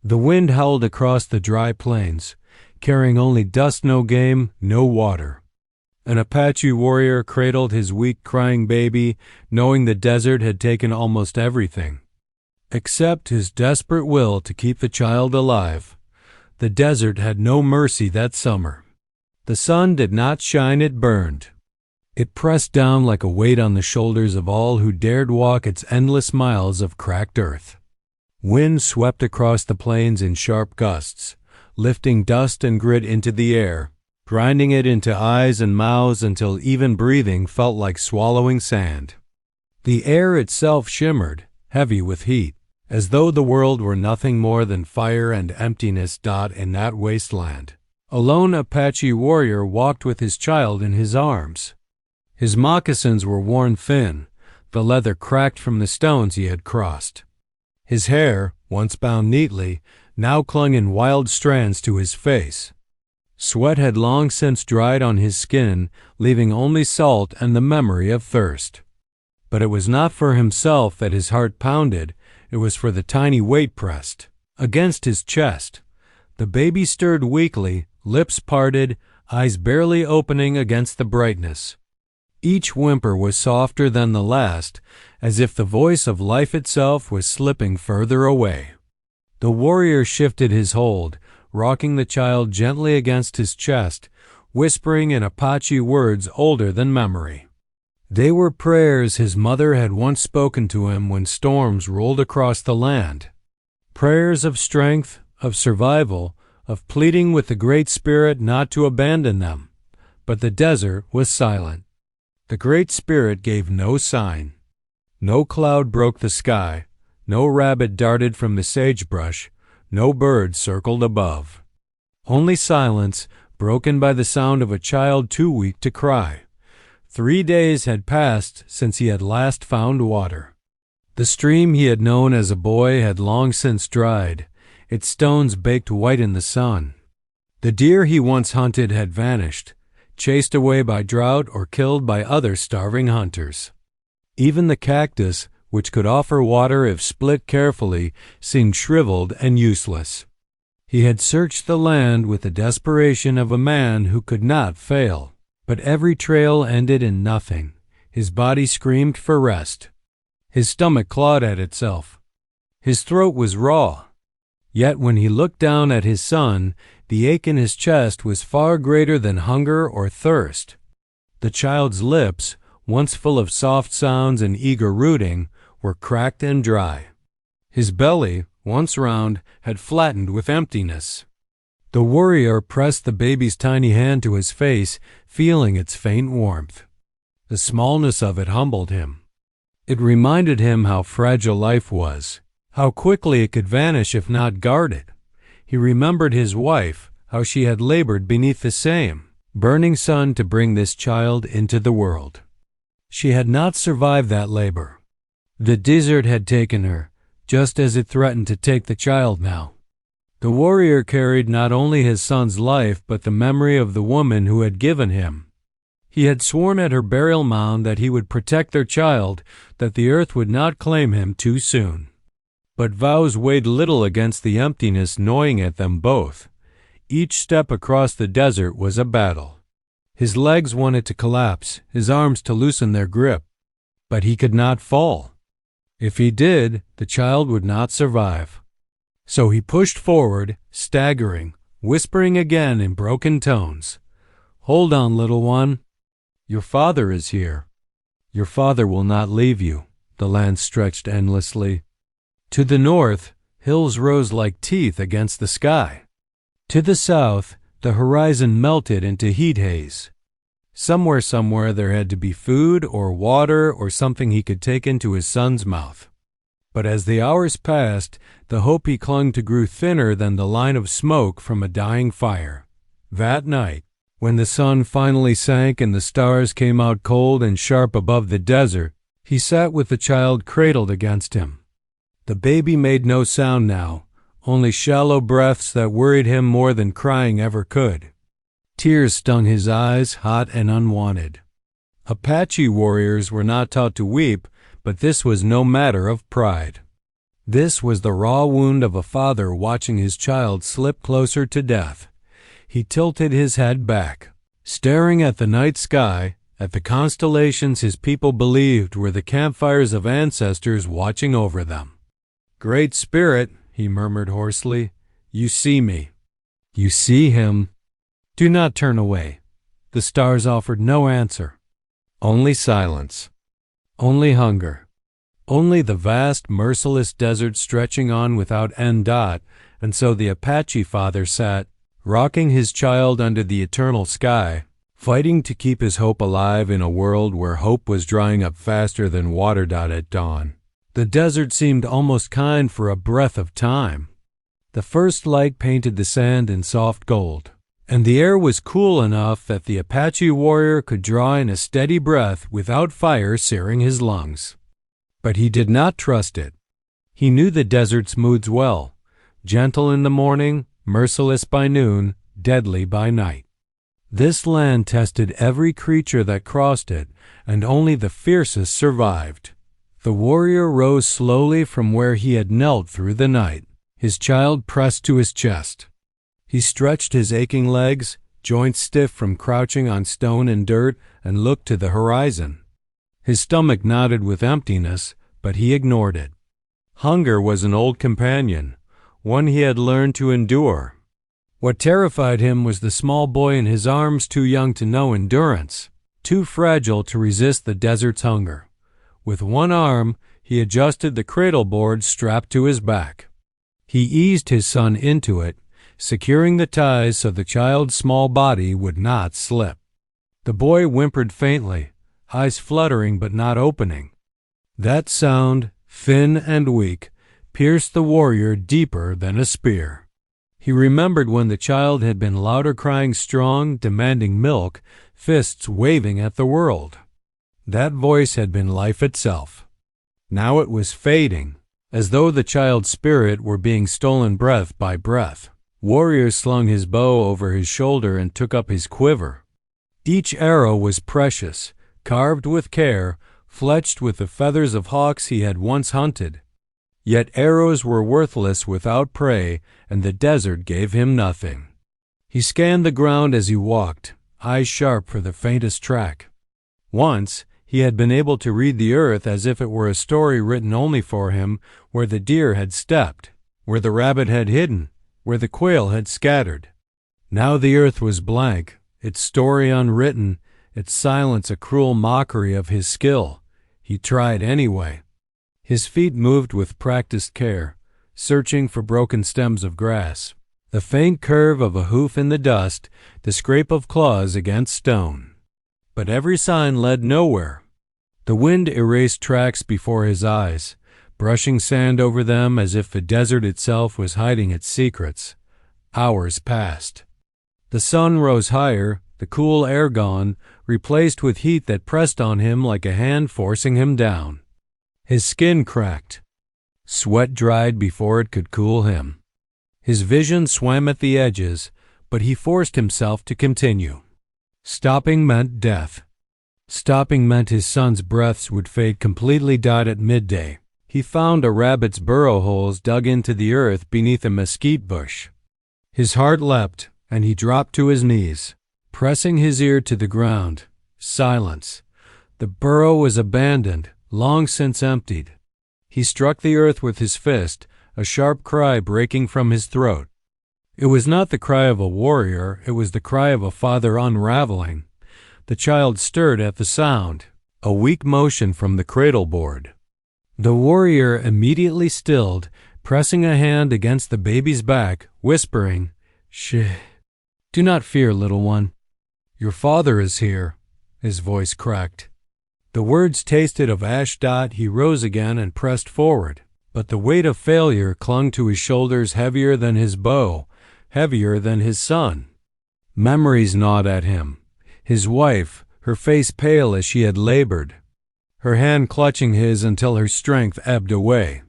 The wind howled across the dry plains, carrying only dust, no game, no water. An Apache warrior cradled his weak, crying baby, knowing the desert had taken almost everything, except his desperate will to keep the child alive. The desert had no mercy that summer. The sun did not shine, it burned. It pressed down like a weight on the shoulders of all who dared walk its endless miles of cracked earth. Wind swept across the plains in sharp gusts, lifting dust and grit into the air, grinding it into eyes and mouths until even breathing felt like swallowing sand. The air itself shimmered, heavy with heat, as though the world were nothing more than fire and emptiness. In that wasteland, a lone Apache warrior walked with his child in his arms. His moccasins were worn thin, the leather cracked from the stones he had crossed. His hair, once bound neatly, now clung in wild strands to his face. Sweat had long since dried on his skin, leaving only salt and the memory of thirst. But it was not for himself that his heart pounded, it was for the tiny weight pressed against his chest. The baby stirred weakly, lips parted, eyes barely opening against the brightness. Each whimper was softer than the last, as if the voice of life itself was slipping further away. The warrior shifted his hold, rocking the child gently against his chest, whispering in Apache words older than memory. They were prayers his mother had once spoken to him when storms rolled across the land. Prayers of strength, of survival, of pleading with the Great Spirit not to abandon them. But the desert was silent. The Great Spirit gave no sign. No cloud broke the sky, no rabbit darted from the sagebrush, no bird circled above. Only silence, broken by the sound of a child too weak to cry. 3 days had passed since he had last found water. The stream he had known as a boy had long since dried, its stones baked white in the sun. The deer he once hunted had vanished, chased away by drought or killed by other starving hunters. Even the cactus, which could offer water if split carefully, seemed shriveled and useless. He had searched the land with the desperation of a man who could not fail, but every trail ended in nothing. His body screamed for rest. His stomach clawed at itself. His throat was raw. Yet when he looked down at his son, the ache in his chest was far greater than hunger or thirst. The child's lips, once full of soft sounds and eager rooting, were cracked and dry. His belly, once round, had flattened with emptiness. The warrior pressed the baby's tiny hand to his face, feeling its faint warmth. The smallness of it humbled him. It reminded him how fragile life was, how quickly it could vanish if not guarded. He remembered his wife, how she had labored beneath the same burning sun to bring this child into the world. She had not survived that labor. The desert had taken her, just as it threatened to take the child now. The warrior carried not only his son's life but the memory of the woman who had given him. He had sworn at her burial mound that he would protect their child, that the earth would not claim him too soon. But vows weighed little against the emptiness gnawing at them both. Each step across the desert was a battle. His legs wanted to collapse, his arms to loosen their grip. But he could not fall. If he did, the child would not survive. So he pushed forward, staggering, whispering again in broken tones. "Hold on, little one. Your father is here. Your father will not leave you." The land stretched endlessly. To the north, hills rose like teeth against the sky. To the south, the horizon melted into heat haze. Somewhere there had to be food or water or something he could take into his son's mouth. But as the hours passed, the hope he clung to grew thinner than the line of smoke from a dying fire. That night, when the sun finally sank and the stars came out cold and sharp above the desert, he sat with the child cradled against him. The baby made no sound now, only shallow breaths that worried him more than crying ever could. Tears stung his eyes, hot and unwanted. Apache warriors were not taught to weep, but this was no matter of pride. This was the raw wound of a father watching his child slip closer to death. He tilted his head back, staring at the night sky, at the constellations his people believed were the campfires of ancestors watching over them. "Great Spirit," he murmured hoarsely, "you see me. You see him. Do not turn away." The stars offered no answer. Only silence. Only hunger. Only the vast, merciless desert stretching on without end. And so the Apache father sat, rocking his child under the eternal sky, fighting to keep his hope alive in a world where hope was drying up faster than water. At dawn, the desert seemed almost kind for a breath of time. The first light painted the sand in soft gold, and the air was cool enough that the Apache warrior could draw in a steady breath without fire searing his lungs. But he did not trust it. He knew the desert's moods well, gentle in the morning, merciless by noon, deadly by night. This land tested every creature that crossed it, and only the fiercest survived. The warrior rose slowly from where he had knelt through the night, his child pressed to his chest. He stretched his aching legs, joints stiff from crouching on stone and dirt, and looked to the horizon. His stomach nodded with emptiness, but he ignored it. Hunger was an old companion, one he had learned to endure. What terrified him was the small boy in his arms, too young to know endurance, too fragile to resist the desert's hunger. With one arm, he adjusted the cradle board strapped to his back. He eased his son into it, securing the ties so the child's small body would not slip. The boy whimpered faintly, eyes fluttering but not opening. That sound, thin and weak, pierced the warrior deeper than a spear. He remembered when the child had been louder, crying strong, demanding milk, fists waving at the world. That voice had been life itself. Now it was fading, as though the child's spirit were being stolen breath by breath. Warrior slung his bow over his shoulder and took up his quiver. Each arrow was precious, carved with care, fletched with the feathers of hawks he had once hunted. Yet arrows were worthless without prey, and the desert gave him nothing. He scanned the ground as he walked, eyes sharp for the faintest track. Once he had been able to read the earth as if it were a story written only for him, where the deer had stepped, where the rabbit had hidden, where the quail had scattered. Now the earth was blank, its story unwritten, its silence a cruel mockery of his skill. He tried anyway. His feet moved with practiced care, searching for broken stems of grass, the faint curve of a hoof in the dust, the scrape of claws against stone. But every sign led nowhere. The wind erased tracks before his eyes, brushing sand over them as if the desert itself was hiding its secrets. Hours passed. The sun rose higher, the cool air gone, replaced with heat that pressed on him like a hand forcing him down. His skin cracked. Sweat dried before it could cool him. His vision swam at the edges, but he forced himself to continue. Stopping meant death. Stopping meant his son's breaths would fade completely. At midday, he found a rabbit's burrow holes dug into the earth beneath a mesquite bush. His heart leapt, and he dropped to his knees, pressing his ear to the ground. Silence. The burrow was abandoned, long since emptied. He struck the earth with his fist, a sharp cry breaking from his throat. It was not the cry of a warrior, it was the cry of a father unraveling. The child stirred at the sound, a weak motion from the cradle board. The warrior immediately stilled, pressing a hand against the baby's back, whispering, "Shh. Do not fear, little one. Your father is here." His voice cracked. The words tasted of ash. He rose again and pressed forward, but the weight of failure clung to his shoulders, heavier than his bow, heavier than his son. Memories gnawed at him. His wife, her face pale as she had labored, her hand clutching his until her strength ebbed away.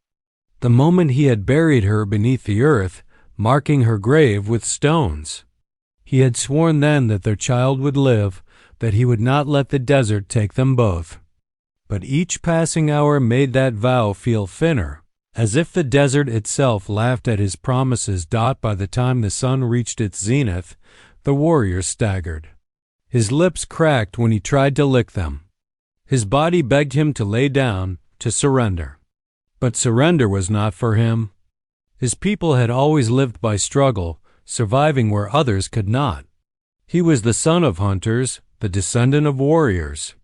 The moment he had buried her beneath the earth, marking her grave with stones. He had sworn then that their child would live, that he would not let the desert take them both. But each passing hour made that vow feel thinner, As if the desert itself laughed at his promises. By the time the sun reached its zenith, the warrior staggered. His lips cracked when he tried to lick them. His body begged him to lay down, to surrender. But surrender was not for him. His people had always lived by struggle, surviving where others could not. He was the son of hunters, the descendant of warriors.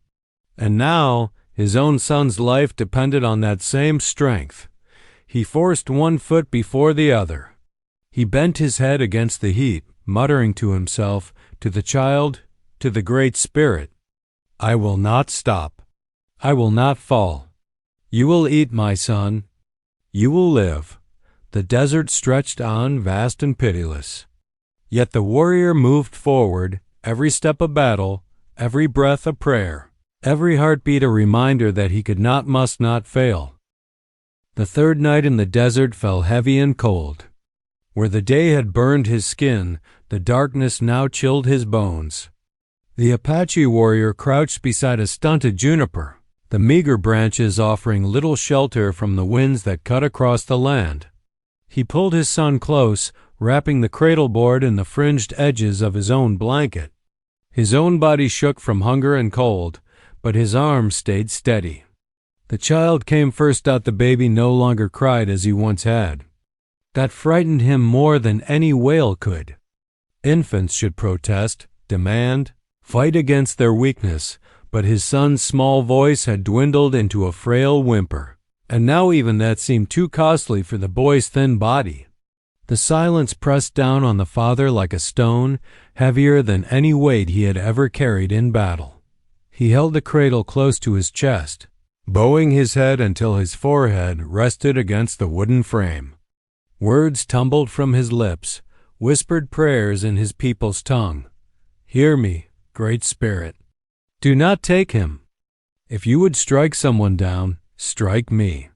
And now, his own son's life depended on that same strength. He forced one foot before the other. He bent his head against the heat, muttering to himself, to the child, to the Great Spirit, "I will not stop. I will not fall. You will eat, my son. You will live." The desert stretched on, vast and pitiless. Yet the warrior moved forward, every step a battle, every breath a prayer, every heartbeat a reminder that he could not, must not fail. The third night in the desert fell heavy and cold. Where the day had burned his skin, the darkness now chilled his bones. The Apache warrior crouched beside a stunted juniper, the meager branches offering little shelter from the winds that cut across the land. He pulled his son close, wrapping the cradle board in the fringed edges of his own blanket. His own body shook from hunger and cold, but his arms stayed steady. The child came first out. The baby no longer cried as he once had. That frightened him more than any wail could. Infants should protest, demand, fight against their weakness, but his son's small voice had dwindled into a frail whimper, and now even that seemed too costly for the boy's thin body. The silence pressed down on the father like a stone, heavier than any weight he had ever carried in battle. He held the cradle close to his chest, bowing his head until his forehead rested against the wooden frame. Words tumbled from his lips, whispered prayers in his people's tongue. "Hear me, Great Spirit. Do not take him. If you would strike someone down, strike me.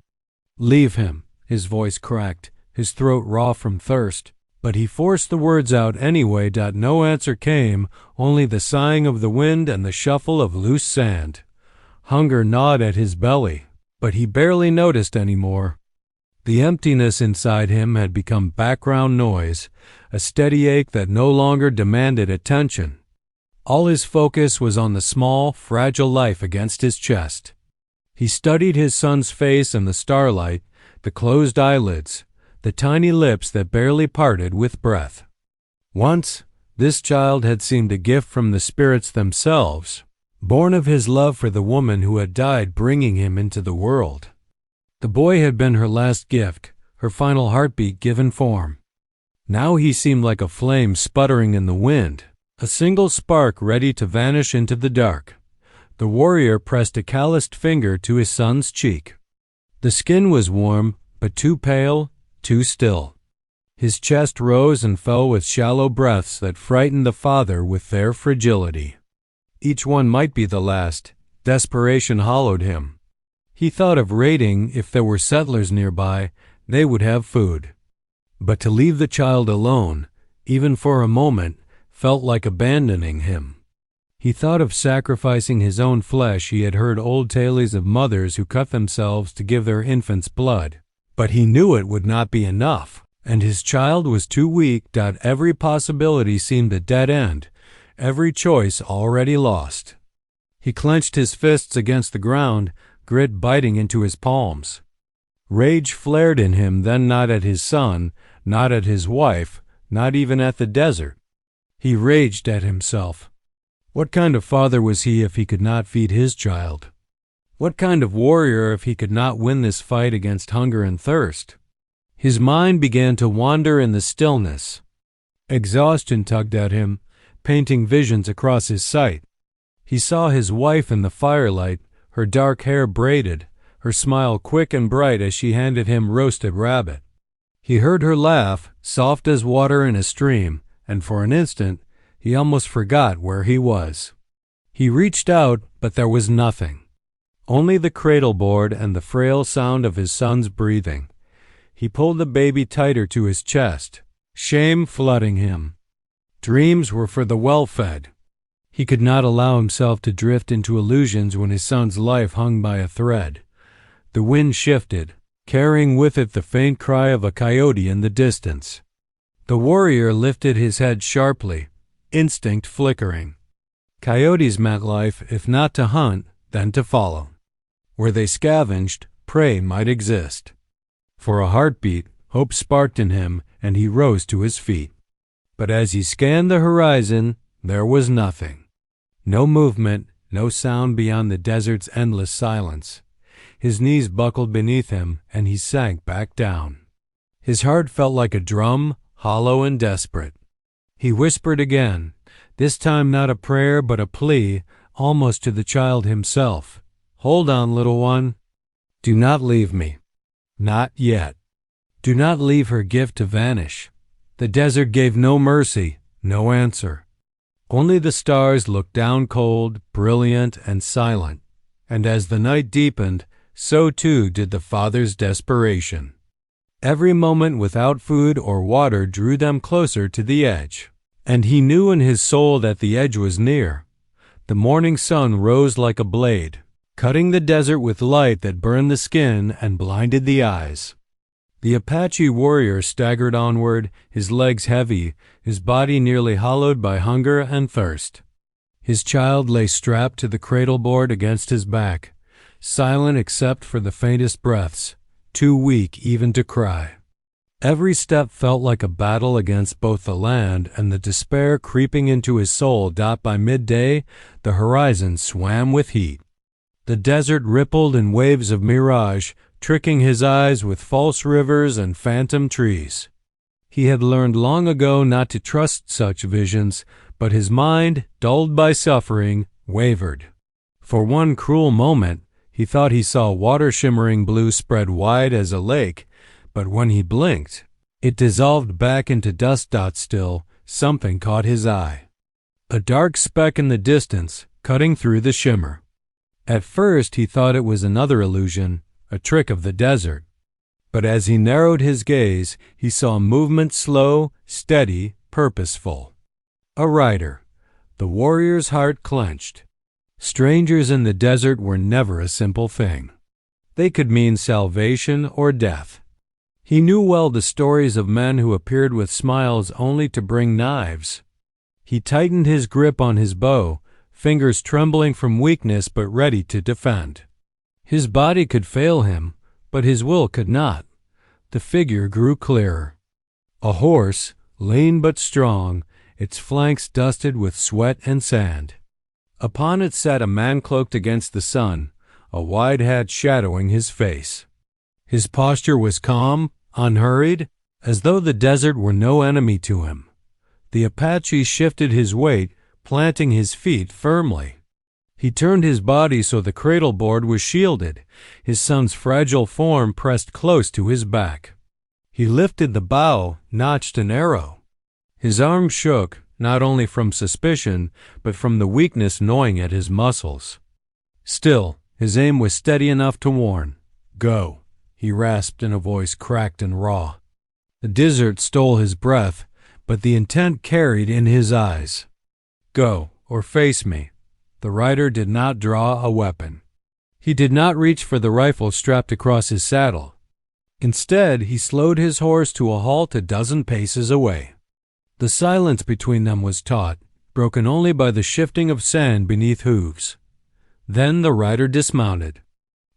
Leave him." His voice cracked, his throat raw from thirst, but he forced the words out anyway. No answer came, only the sighing of the wind and the shuffle of loose sand. Hunger gnawed at his belly, but he barely noticed anymore. The emptiness inside him had become background noise, a steady ache that no longer demanded attention. All his focus was on the small, fragile life against his chest. He studied his son's face in the starlight, the closed eyelids, the tiny lips that barely parted with breath. Once, this child had seemed a gift from the spirits themselves, born of his love for the woman who had died bringing him into the world. The boy had been her last gift, her final heartbeat given form. Now he seemed like a flame sputtering in the wind, a single spark ready to vanish into the dark. The warrior pressed a calloused finger to his son's cheek. The skin was warm, but too pale, too still. His chest rose and fell with shallow breaths that frightened the father with their fragility. Each one might be the last. Desperation hollowed him. He thought of raiding. If there were settlers nearby, they would have food. But to leave the child alone, even for a moment, felt like abandoning him. He thought of sacrificing his own flesh. He had heard old tales of mothers who cut themselves to give their infants blood. But he knew it would not be enough, and his child was too weak. Every possibility seemed a dead end, every choice already lost. He clenched his fists against the ground, grit biting into his palms. Rage flared in him then, not at his son, not at his wife, not even at the desert. He raged at himself. What kind of father was he if he could not feed his child? What kind of warrior if he could not win this fight against hunger and thirst? His mind began to wander in the stillness. Exhaustion tugged at him, painting visions across his sight. He saw his wife in the firelight, her dark hair braided, her smile quick and bright as she handed him roasted rabbit. He heard her laugh, soft as water in a stream, and for an instant he almost forgot where he was. He reached out, but there was nothing. Only the cradle board and the frail sound of his son's breathing. He pulled the baby tighter to his chest, shame flooding him. Dreams were for the well-fed. He could not allow himself to drift into illusions when his son's life hung by a thread. The wind shifted, carrying with it the faint cry of a coyote in the distance. The warrior lifted his head sharply, instinct flickering. Coyotes meant life, if not to hunt, then to follow. Where they scavenged, prey might exist. For a heartbeat, hope sparked in him, and he rose to his feet. But as he scanned the horizon, there was nothing. No movement, no sound beyond the desert's endless silence. His knees buckled beneath him, and he sank back down. His heart felt like a drum, hollow and desperate. He whispered again, this time not a prayer but a plea, almost to the child himself. Hold on, little one. Do not leave me. Not yet. Do not leave her gift to vanish. The desert gave no mercy, no answer. Only the stars looked down cold, brilliant, and silent. And as the night deepened, so too did the father's desperation. Every moment without food or water drew them closer to the edge. And he knew in his soul that the edge was near. The morning sun rose like a blade, cutting the desert with light that burned the skin and blinded the eyes. The Apache warrior staggered onward, his legs heavy, his body nearly hollowed by hunger and thirst. His child lay strapped to the cradle board against his back, silent except for the faintest breaths, too weak even to cry. Every step felt like a battle against both the land and the despair creeping into his soul. By midday, the horizon swam with heat. The desert rippled in waves of mirage, tricking his eyes with false rivers and phantom trees. He had learned long ago not to trust such visions, but his mind, dulled by suffering, wavered. For one cruel moment, he thought he saw water shimmering blue spread wide as a lake, but when he blinked, it dissolved back into dust. Still, something caught his eye. A dark speck in the distance, cutting through the shimmer. At first he thought it was another illusion, a trick of the desert. But as he narrowed his gaze, he saw movement slow, steady, purposeful. A rider. The warrior's heart clenched. Strangers in the desert were never a simple thing. They could mean salvation or death. He knew well the stories of men who appeared with smiles only to bring knives. He tightened his grip on his bow, fingers trembling from weakness but ready to defend. His body could fail him, but his will could not. The figure grew clearer. A horse, lean but strong, its flanks dusted with sweat and sand. Upon it sat a man cloaked against the sun, a wide hat shadowing his face. His posture was calm, unhurried, as though the desert were no enemy to him. The Apache shifted his weight, planting his feet firmly. He turned his body so the cradle board was shielded, his son's fragile form pressed close to his back. He lifted the bow, notched an arrow. His arm shook, not only from suspicion, but from the weakness gnawing at his muscles. Still, his aim was steady enough to warn. "Go," he rasped in a voice cracked and raw. The desert stole his breath, but the intent carried in his eyes. "Go, or face me." The rider did not draw a weapon. He did not reach for the rifle strapped across his saddle. Instead, he slowed his horse to a halt a dozen paces away. The silence between them was taut, broken only by the shifting of sand beneath hooves. Then the rider dismounted.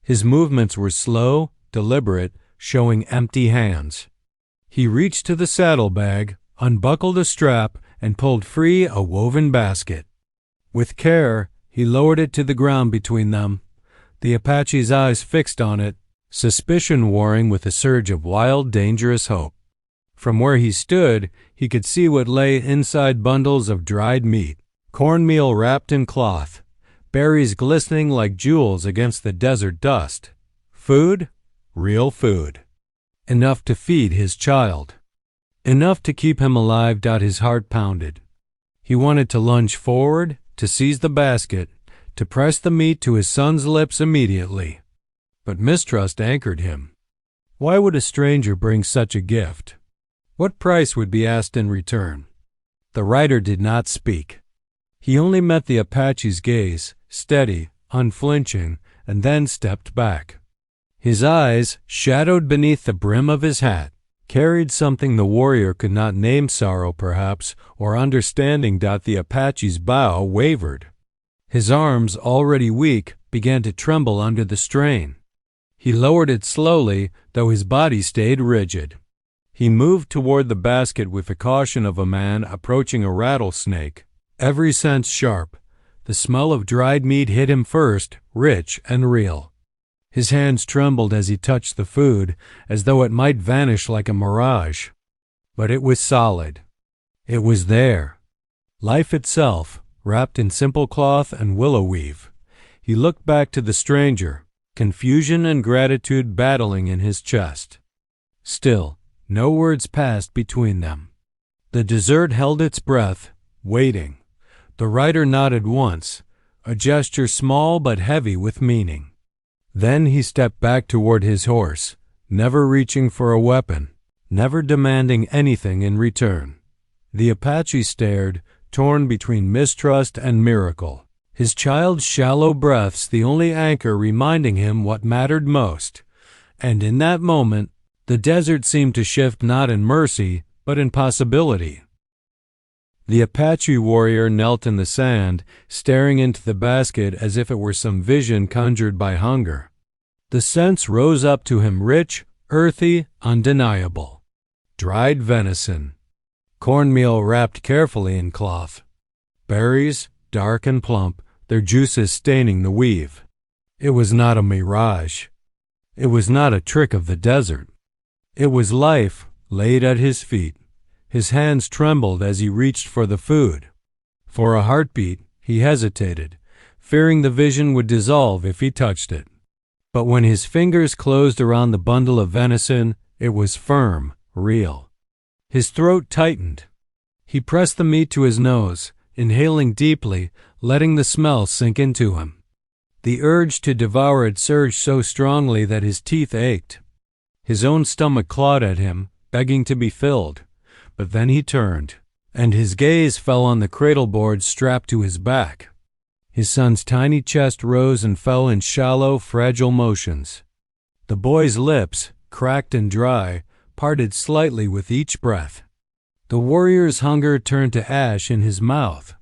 His movements were slow, deliberate, showing empty hands. He reached to the saddlebag, unbuckled a strap, and pulled free a woven basket. With care, he lowered it to the ground between them, the Apache's eyes fixed on it, suspicion warring with a surge of wild, dangerous hope. From where he stood, he could see what lay inside bundles of dried meat, cornmeal wrapped in cloth, berries glistening like jewels against the desert dust. Food? Real food. Enough to feed his child. Enough to keep him alive. His heart pounded. He wanted to lunge forward, to seize the basket, to press the meat to his son's lips immediately. But mistrust anchored him. Why would a stranger bring such a gift? What price would be asked in return? The rider did not speak. He only met the Apache's gaze, steady, unflinching, and then stepped back. His eyes, shadowed beneath the brim of his hat, carried something the warrior could not name, sorrow perhaps, or understanding. The Apache's bow wavered. His arms, already weak, began to tremble under the strain. He lowered it slowly, though his body stayed rigid. He moved toward the basket with the caution of a man approaching a rattlesnake, every sense sharp. The smell of dried meat hit him first, rich and real. His hands trembled as he touched the food, as though it might vanish like a mirage. But it was solid. It was there. Life itself, wrapped in simple cloth and willow weave. He looked back to the stranger, confusion and gratitude battling in his chest. Still, no words passed between them. The dessert held its breath, waiting. The rider nodded once, a gesture small but heavy with meaning. Then he stepped back toward his horse, never reaching for a weapon, never demanding anything in return. The Apache stared, torn between mistrust and miracle, his child's shallow breaths the only anchor reminding him what mattered most. And in that moment, the desert seemed to shift not in mercy, but in possibility. The Apache warrior knelt in the sand, staring into the basket as if it were some vision conjured by hunger. The scents rose up to him rich, earthy, undeniable. Dried venison. Cornmeal wrapped carefully in cloth. Berries, dark and plump, their juices staining the weave. It was not a mirage. It was not a trick of the desert. It was life laid at his feet. His hands trembled as he reached for the food. For a heartbeat, he hesitated, fearing the vision would dissolve if he touched it. But when his fingers closed around the bundle of venison, it was firm, real. His throat tightened. He pressed the meat to his nose, inhaling deeply, letting the smell sink into him. The urge to devour it surged so strongly that his teeth ached. His own stomach clawed at him, begging to be filled. But then he turned, and his gaze fell on the cradle board strapped to his back. His son's tiny chest rose and fell in shallow, fragile motions. The boy's lips, cracked and dry, parted slightly with each breath. The warrior's hunger turned to ash in his mouth.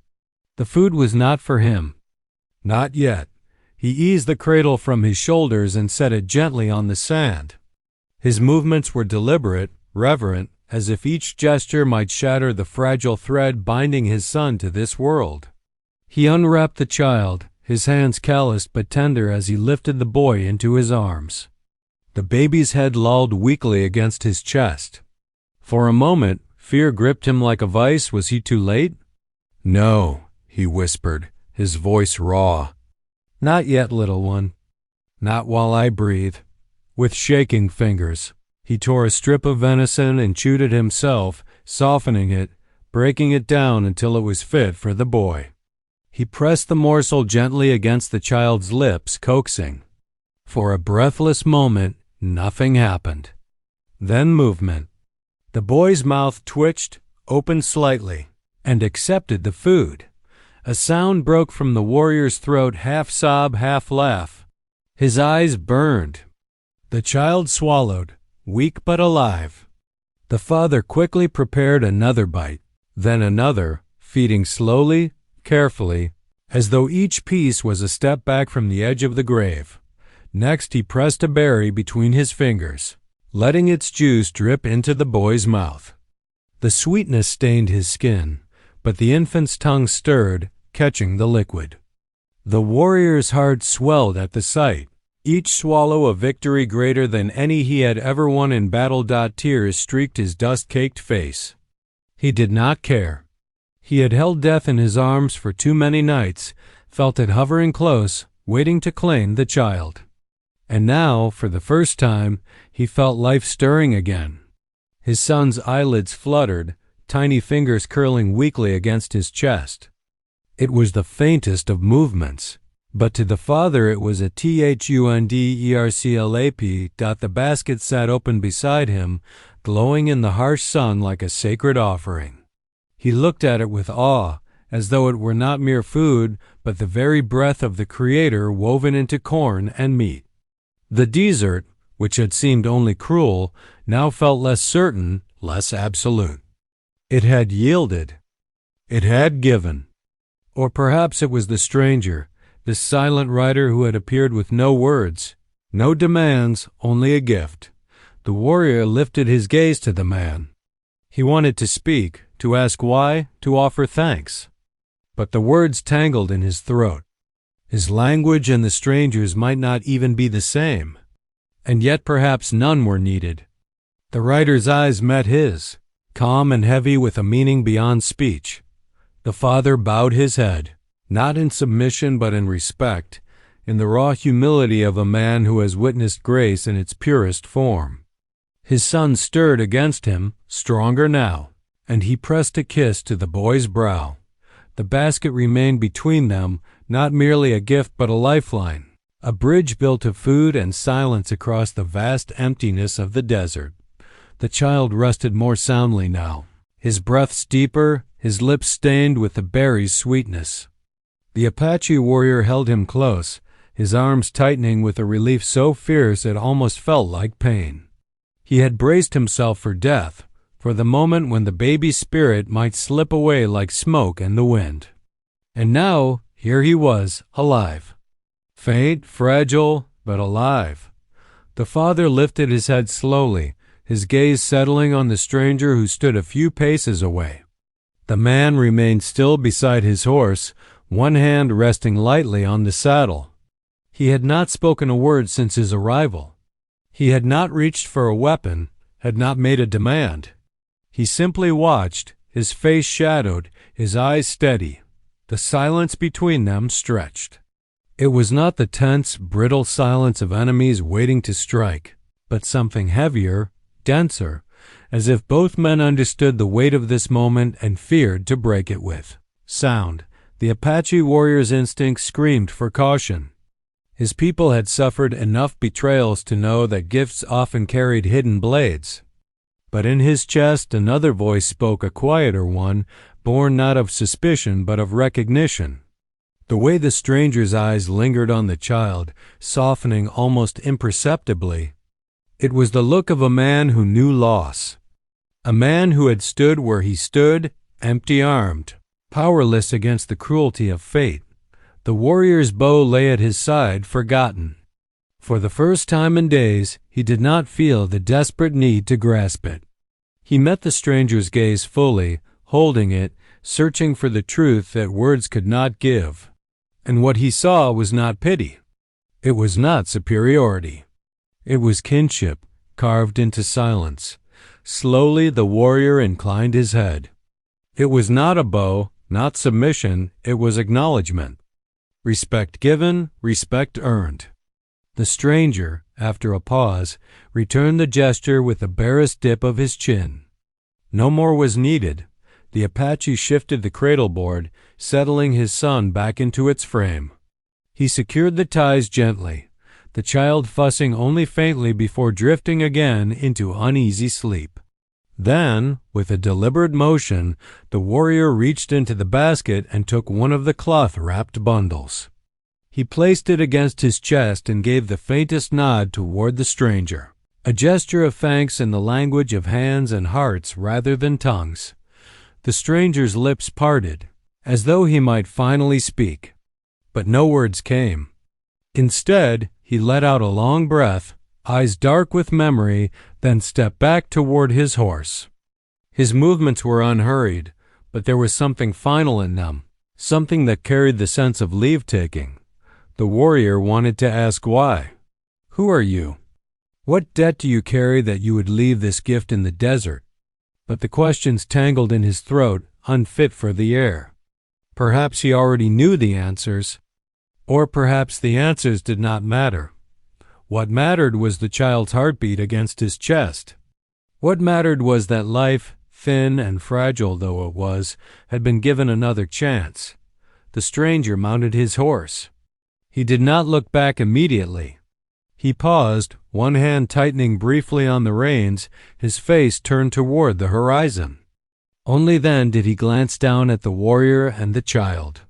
The food was not for him. Not yet. He eased the cradle from his shoulders and set it gently on the sand. His movements were deliberate, reverent, as if each gesture might shatter the fragile thread binding his son to this world. He unwrapped the child, his hands calloused but tender as he lifted the boy into his arms. The baby's head lolled weakly against his chest. For a moment, fear gripped him like a vice. Was he too late? "No," he whispered, his voice raw. "Not yet, little one. Not while I breathe." With shaking fingers, he tore a strip of venison and chewed it himself, softening it, breaking it down until it was fit for the boy. He pressed the morsel gently against the child's lips, coaxing. For a breathless moment, nothing happened. Then movement. The boy's mouth twitched, opened slightly, and accepted the food. A sound broke from the warrior's throat, half sob, half laugh. His eyes burned. The child swallowed, weak but alive. The father quickly prepared another bite, then another, feeding slowly, carefully, as though each piece was a step back from the edge of the grave. Next he pressed a berry between his fingers, letting its juice drip into the boy's mouth. The sweetness stained his skin, but the infant's tongue stirred, catching the liquid. The warrior's heart swelled at the sight, each swallow a victory greater than any he had ever won in battle. Tears streaked his dust-caked face. He did not care. He had held death in his arms for too many nights, felt it hovering close, waiting to claim the child. And now, for the first time, he felt life stirring again. His son's eyelids fluttered, tiny fingers curling weakly against his chest. It was the faintest of movements, but to the father it was a thunderclap. The basket sat open beside him, glowing in the harsh sun like a sacred offering. He looked at it with awe, as though it were not mere food, but the very breath of the Creator woven into corn and meat. The desert, which had seemed only cruel, now felt less certain, less absolute. It had yielded. It had given. Or perhaps it was the stranger, this silent rider who had appeared with no words, no demands, only a gift. The warrior lifted his gaze to the man. He wanted to speak, to ask why, to offer thanks. But the words tangled in his throat. His language and the stranger's might not even be the same. And yet perhaps none were needed. The rider's eyes met his, calm and heavy with a meaning beyond speech. The father bowed his head, not in submission but in respect, in the raw humility of a man who has witnessed grace in its purest form. His son stirred against him, stronger now, and he pressed a kiss to the boy's brow. The basket remained between them, not merely a gift but a lifeline, a bridge built of food and silence across the vast emptiness of the desert. The child rested more soundly now, his breaths deeper, his lips stained with the berry's sweetness. The Apache warrior held him close, his arms tightening with a relief so fierce it almost felt like pain. He had braced himself for death, for the moment when the baby's spirit might slip away like smoke in the wind. And now, here he was, alive. Faint, fragile, but alive. The father lifted his head slowly, his gaze settling on the stranger who stood a few paces away. The man remained still beside his horse, one hand resting lightly on the saddle. He had not spoken a word since his arrival. He had not reached for a weapon, had not made a demand. He simply watched, his face shadowed, his eyes steady. The silence between them stretched. It was not the tense, brittle silence of enemies waiting to strike, but something heavier, denser, as if both men understood the weight of this moment and feared to break it with sound. The Apache warrior's instinct screamed for caution. His people had suffered enough betrayals to know that gifts often carried hidden blades. But in his chest another voice spoke, a quieter one, born not of suspicion but of recognition. The way the stranger's eyes lingered on the child, softening almost imperceptibly, it was the look of a man who knew loss. A man who had stood where he stood, empty-armed, powerless against the cruelty of fate. The warrior's bow lay at his side, forgotten. For the first time in days, he did not feel the desperate need to grasp it. He met the stranger's gaze fully, holding it, searching for the truth that words could not give. And what he saw was not pity. It was not superiority. It was kinship, carved into silence. Slowly the warrior inclined his head. It was not a bow, not submission, it was acknowledgment. Respect given, respect earned. The stranger, after a pause, returned the gesture with the barest dip of his chin. No more was needed. The Apache shifted the cradle board, settling his son back into its frame. He secured the ties gently, the child fussing only faintly before drifting again into uneasy sleep. Then, with a deliberate motion, the warrior reached into the basket and took one of the cloth-wrapped bundles. He placed it against his chest and gave the faintest nod toward the stranger, a gesture of thanks in the language of hands and hearts rather than tongues. The stranger's lips parted, as though he might finally speak, but no words came. Instead, he let out a long breath, eyes dark with memory, then stepped back toward his horse. His movements were unhurried, but there was something final in them, something that carried the sense of leave-taking. The warrior wanted to ask why. Who are you? What debt do you carry that you would leave this gift in the desert? But the questions tangled in his throat, unfit for the air. Perhaps he already knew the answers, or perhaps the answers did not matter. What mattered was the child's heartbeat against his chest. What mattered was that life, thin and fragile though it was, had been given another chance. The stranger mounted his horse. He did not look back immediately. He paused, one hand tightening briefly on the reins, his face turned toward the horizon. Only then did he glance down at the warrior and the child.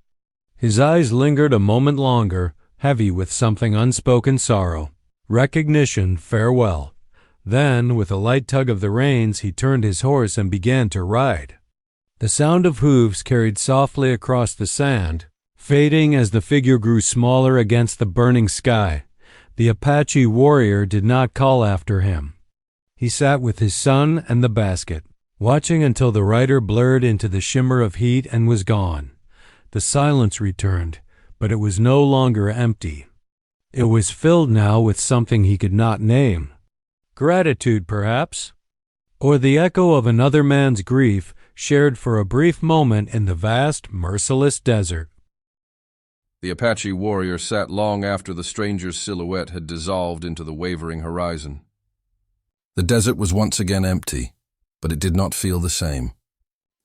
His eyes lingered a moment longer, heavy with something unspoken sorrow. Recognition, farewell. Then, with a light tug of the reins, he turned his horse and began to ride. The sound of hooves carried softly across the sand, fading as the figure grew smaller against the burning sky. The Apache warrior did not call after him. He sat with his son and the basket, watching until the rider blurred into the shimmer of heat and was gone. The silence returned, but it was no longer empty. It was filled now with something he could not name. Gratitude, perhaps? Or the echo of another man's grief, shared for a brief moment in the vast, merciless desert. The Apache warrior sat long after the stranger's silhouette had dissolved into the wavering horizon. The desert was once again empty, but it did not feel the same.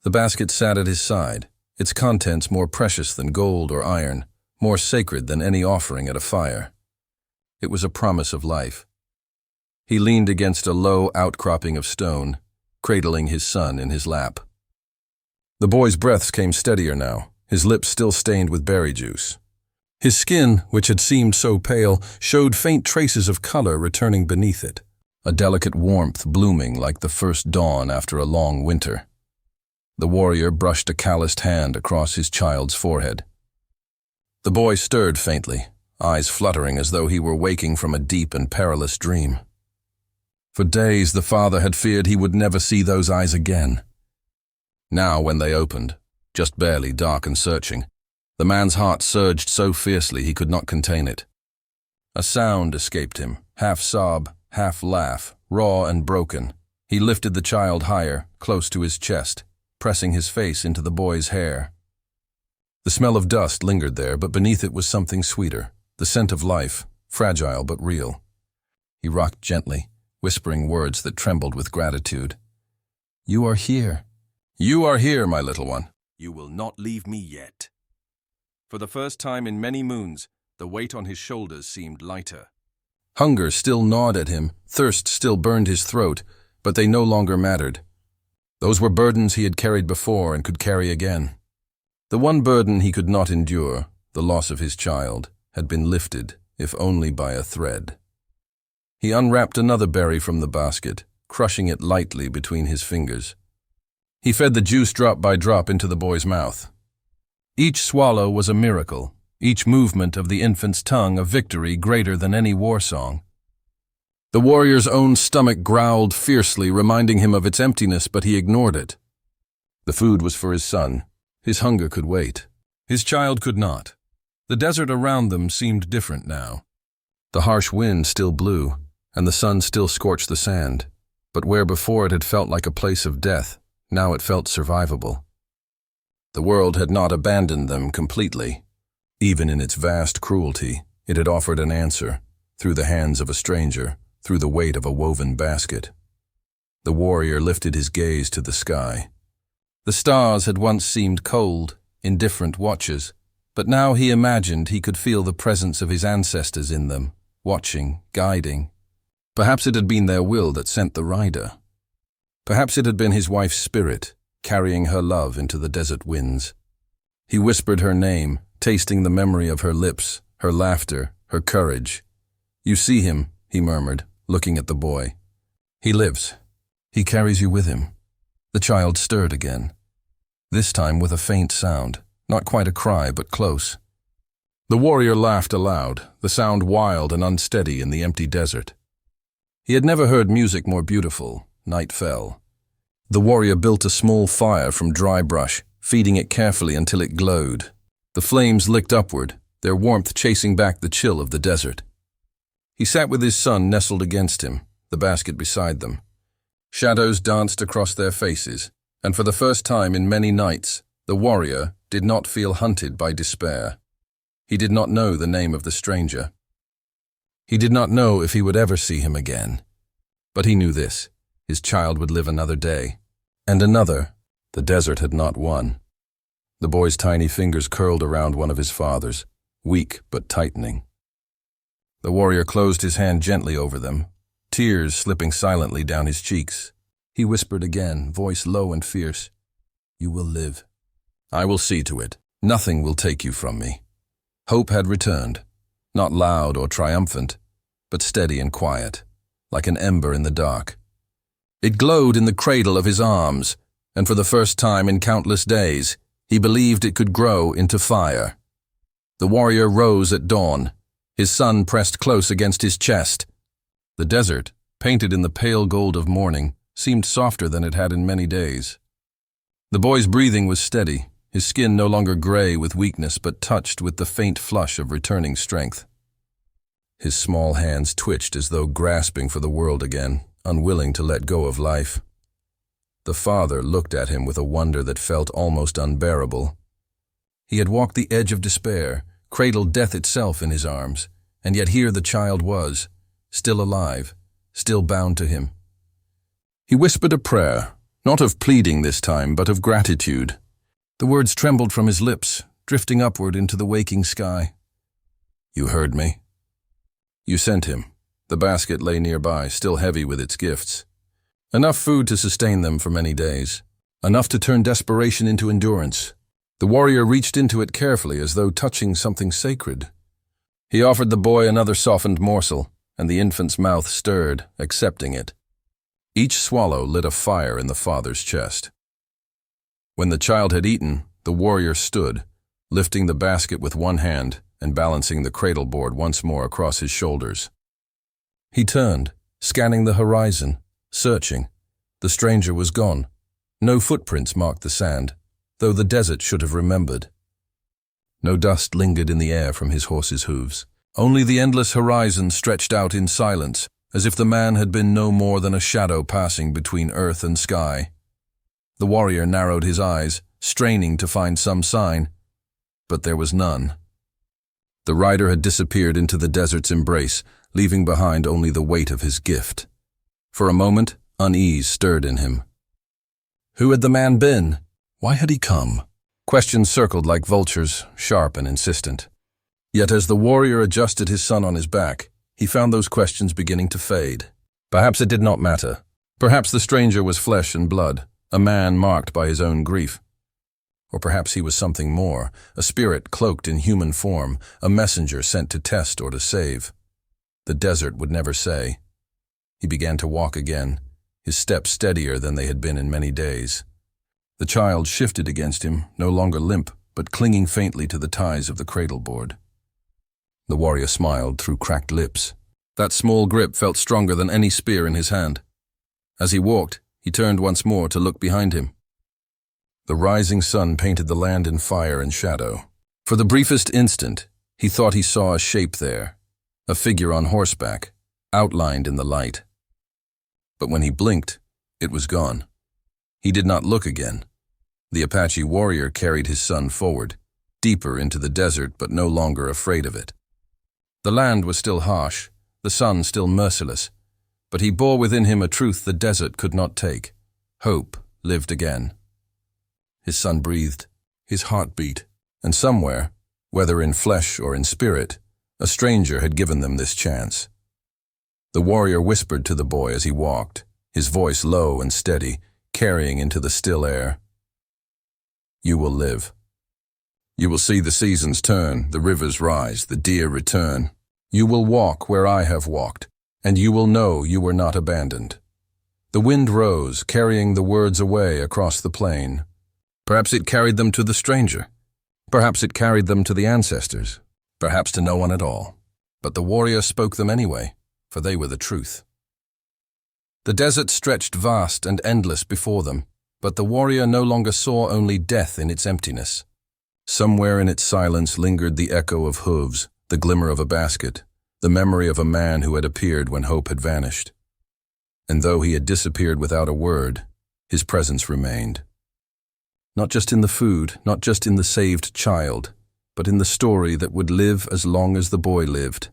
The basket sat at his side, its contents more precious than gold or iron, more sacred than any offering at a fire. It was a promise of life. He leaned against a low outcropping of stone, cradling his son in his lap. The boy's breaths came steadier now, his lips still stained with berry juice. His skin, which had seemed so pale, showed faint traces of color returning beneath it, a delicate warmth blooming like the first dawn after a long winter. The warrior brushed a calloused hand across his child's forehead. The boy stirred faintly, eyes fluttering as though he were waking from a deep and perilous dream. For days the father had feared he would never see those eyes again. Now, when they opened, just barely dark and searching, the man's heart surged so fiercely he could not contain it. A sound escaped him, half sob, half laugh, raw and broken. He lifted the child higher, close to his chest, pressing his face into the boy's hair. The smell of dust lingered there, but beneath it was something sweeter, the scent of life, fragile but real. He rocked gently, whispering words that trembled with gratitude. "You are here. You are here, my little one. You will not leave me yet." For the first time in many moons, the weight on his shoulders seemed lighter. Hunger still gnawed at him, thirst still burned his throat, but they no longer mattered. Those were burdens he had carried before and could carry again. The one burden he could not endure, the loss of his child, had been lifted, if only by a thread. He unwrapped another berry from the basket, crushing it lightly between his fingers. He fed the juice drop by drop into the boy's mouth. Each swallow was a miracle, each movement of the infant's tongue a victory greater than any war song. The warrior's own stomach growled fiercely, reminding him of its emptiness, but he ignored it. The food was for his son. His hunger could wait. His child could not. The desert around them seemed different now. The harsh wind still blew, and the sun still scorched the sand, but where before it had felt like a place of death, now it felt survivable. The world had not abandoned them completely. Even in its vast cruelty, it had offered an answer, through the hands of a stranger, through the weight of a woven basket. The warrior lifted his gaze to the sky. The stars had once seemed cold, indifferent watchers, but now he imagined he could feel the presence of his ancestors in them, watching, guiding. Perhaps it had been their will that sent the rider. Perhaps it had been his wife's spirit, carrying her love into the desert winds. He whispered her name, tasting the memory of her lips, her laughter, her courage. "You see him," he murmured, looking at the boy. "He lives. He carries you with him." The child stirred again, this time with a faint sound, not quite a cry, but close. The warrior laughed aloud, the sound wild and unsteady in the empty desert. He had never heard music more beautiful. Night fell. The warrior built a small fire from dry brush, feeding it carefully until it glowed. The flames licked upward, their warmth chasing back the chill of the desert. He sat with his son nestled against him, the basket beside them. Shadows danced across their faces, and for the first time in many nights, the warrior did not feel hunted by despair. He did not know the name of the stranger. He did not know if he would ever see him again. But he knew this. His child would live another day. And another. The desert had not won. The boy's tiny fingers curled around one of his father's, weak but tightening. The warrior closed his hand gently over them, tears slipping silently down his cheeks. He whispered again, voice low and fierce, "You will live. I will see to it. Nothing will take you from me." Hope had returned, not loud or triumphant, but steady and quiet, like an ember in the dark. It glowed in the cradle of his arms, and for the first time in countless days, he believed it could grow into fire. The warrior rose at dawn, his sun pressed close against his chest. The desert, painted in the pale gold of morning, seemed softer than it had in many days. The boy's breathing was steady, his skin no longer gray with weakness but touched with the faint flush of returning strength. His small hands twitched as though grasping for the world again, unwilling to let go of life. The father looked at him with a wonder that felt almost unbearable. He had walked the edge of despair, cradled death itself in his arms, and yet here the child was, still alive, still bound to him. He whispered a prayer, not of pleading this time, but of gratitude. The words trembled from his lips, drifting upward into the waking sky. "You heard me. You sent him." The basket lay nearby, still heavy with its gifts. Enough food to sustain them for many days. Enough to turn desperation into endurance. The warrior reached into it carefully as though touching something sacred. He offered the boy another softened morsel, and the infant's mouth stirred, accepting it. Each swallow lit a fire in the father's chest. When the child had eaten, the warrior stood, lifting the basket with one hand and balancing the cradle board once more across his shoulders. He turned, scanning the horizon, searching. The stranger was gone. No footprints marked the sand, though the desert should have remembered. No dust lingered in the air from his horse's hooves. Only the endless horizon stretched out in silence, as if the man had been no more than a shadow passing between earth and sky. The warrior narrowed his eyes, straining to find some sign, but there was none. The rider had disappeared into the desert's embrace, leaving behind only the weight of his gift. For a moment, unease stirred in him. Who had the man been? Why had he come? Questions circled like vultures, sharp and insistent. Yet as the warrior adjusted his son on his back, he found those questions beginning to fade. Perhaps it did not matter. Perhaps the stranger was flesh and blood, a man marked by his own grief. Or perhaps he was something more, a spirit cloaked in human form, a messenger sent to test or to save. The desert would never say. He began to walk again, his steps steadier than they had been in many days. The child shifted against him, no longer limp, but clinging faintly to the ties of the cradle board. The warrior smiled through cracked lips. That small grip felt stronger than any spear in his hand. As he walked, he turned once more to look behind him. The rising sun painted the land in fire and shadow. For the briefest instant, he thought he saw a shape there, a figure on horseback, outlined in the light. But when he blinked, it was gone. He did not look again. The Apache warrior carried his son forward, deeper into the desert but no longer afraid of it. The land was still harsh, the sun still merciless, but he bore within him a truth the desert could not take. Hope lived again. His son breathed, his heart beat, and somewhere, whether in flesh or in spirit, a stranger had given them this chance. The warrior whispered to the boy as he walked, his voice low and steady, carrying into the still air. You will live. You will see the seasons turn, the rivers rise, the deer return. You will walk where I have walked, and you will know you were not abandoned. The wind rose, carrying the words away across the plain. Perhaps it carried them to the stranger. Perhaps it carried them to the ancestors. Perhaps to no one at all. But the warrior spoke them anyway, for they were the truth. The desert stretched vast and endless before them, but the warrior no longer saw only death in its emptiness. Somewhere in its silence lingered the echo of hooves, the glimmer of a basket, the memory of a man who had appeared when hope had vanished. And though he had disappeared without a word, his presence remained. Not just in the food, not just in the saved child, but in the story that would live as long as the boy lived,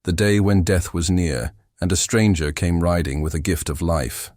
the day when death was near and a stranger came riding with a gift of life.